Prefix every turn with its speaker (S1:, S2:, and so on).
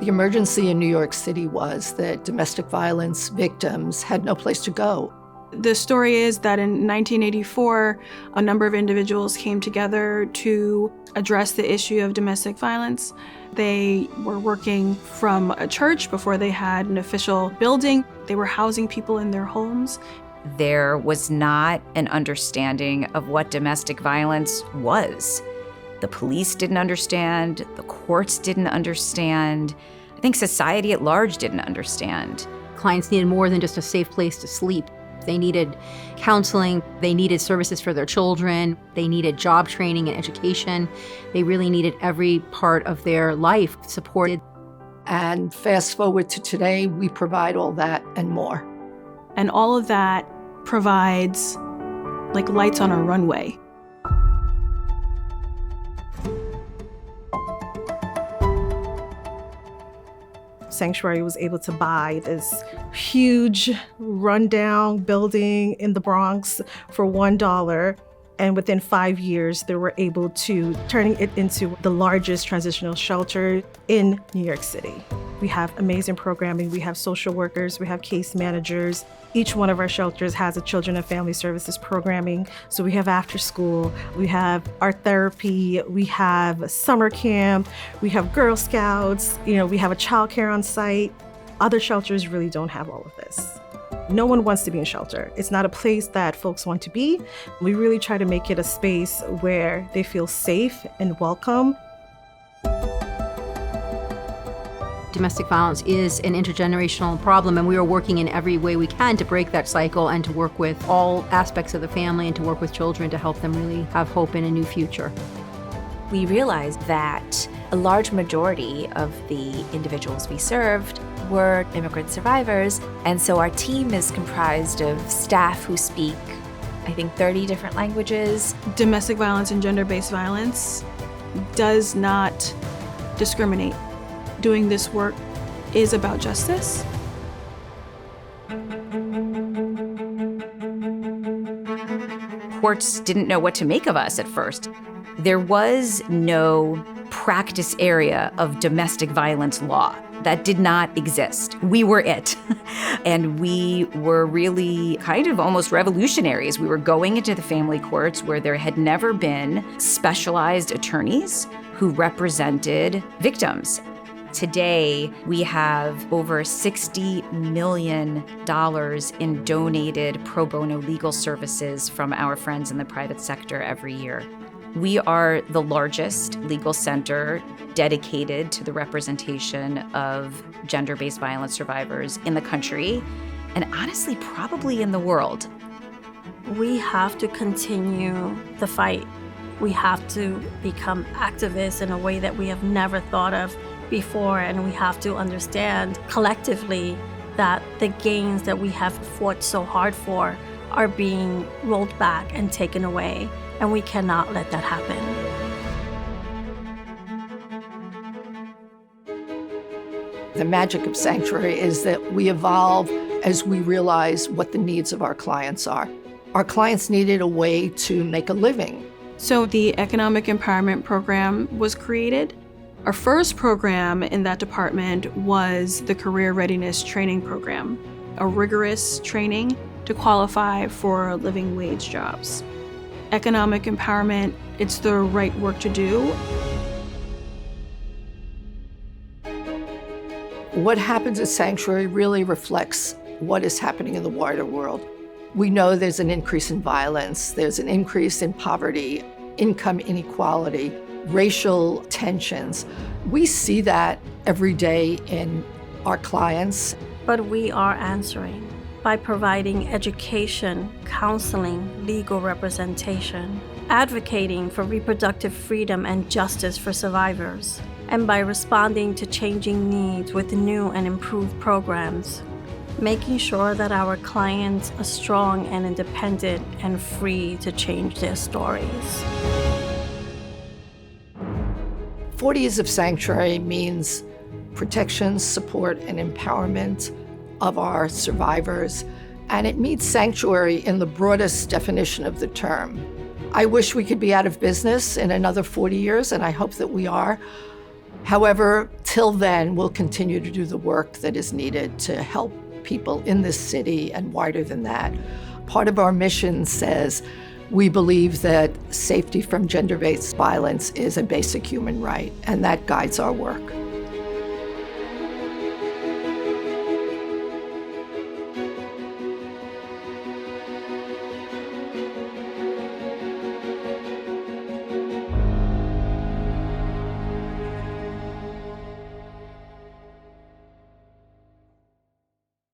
S1: The emergency in New York City was that domestic violence victims had no place to go.
S2: The story is that in 1984, a number of individuals came together to address the issue of domestic violence. They were working from a church before they had an official building. They were housing people in their homes.
S3: There was not an understanding of what domestic violence was. The police didn't understand, the courts didn't understand. I think society at large didn't understand.
S4: Clients needed more than just a safe place to sleep. They needed counseling, they needed services for their children, they needed job training and education. They really needed every part of their life supported.
S1: And fast forward to today, we provide all that and more.
S2: And all of that provides like lights on a runway.
S5: Sanctuary was able to buy this huge rundown building in the Bronx for $1. And within 5 years, they were able to turning it into the largest transitional shelter in New York City. We have amazing programming. We have social workers, we have case managers. Each one of our shelters has a children and family services programming. So we have after school, we have art therapy, we have summer camp, we have Girl Scouts, we have a child care on site. Other shelters really don't have all of this. No one wants to be in shelter. It's not a place that folks want to be. We really try to make it a space where they feel safe and welcome.
S4: Domestic violence is an intergenerational problem, and we are working in every way we can to break that cycle and to work with all aspects of the family and to work with children to help them really have hope in a new future.
S6: We realized that a large majority of the individuals we served were immigrant survivors, and so our team is comprised of staff who speak, I think, 30 different languages.
S2: Domestic violence and gender-based violence does not discriminate. Doing this work is about justice.
S3: Courts didn't know what to make of us at first. There was no practice area of domestic violence law. That did not exist. We were it. And we were really kind of almost revolutionaries. We were going into the family courts where there had never been specialized attorneys who represented victims. Today, we have over $60 million in donated pro bono legal services from our friends in the private sector every year. We are the largest legal center dedicated to the representation of gender-based violence survivors in the country, and honestly, probably in the world.
S7: We have to continue the fight. We have to become activists in a way that we have never thought of before, and we have to understand collectively that the gains that we have fought so hard for are being rolled back and taken away, and we cannot let that happen.
S1: The magic of Sanctuary is that we evolve as we realize what the needs of our clients are. Our clients needed a way to make a living.
S2: So the Economic Empowerment Program was created. Our first program in that department was the Career Readiness Training Program, a rigorous training to qualify for living wage jobs. Economic empowerment, it's the right work to do.
S1: What happens at Sanctuary really reflects what is happening in the wider world. We know there's an increase in violence, there's an increase in poverty, income inequality, racial tensions. We see that every day in our clients.
S7: But we are answering by providing education, counseling, legal representation, advocating for reproductive freedom and justice for survivors, and by responding to changing needs with new and improved programs, making sure that our clients are strong and independent and free to change their stories.
S1: 40 years of Sanctuary means protection, support, and empowerment of our survivors, and it means Sanctuary in the broadest definition of the term. I wish we could be out of business in another 40 years, and I hope that we are. However, Till then, we'll continue to do the work that is needed to help people in this city and wider than that. Part of our mission says we believe that safety from gender-based violence is a basic human right, and that guides our work.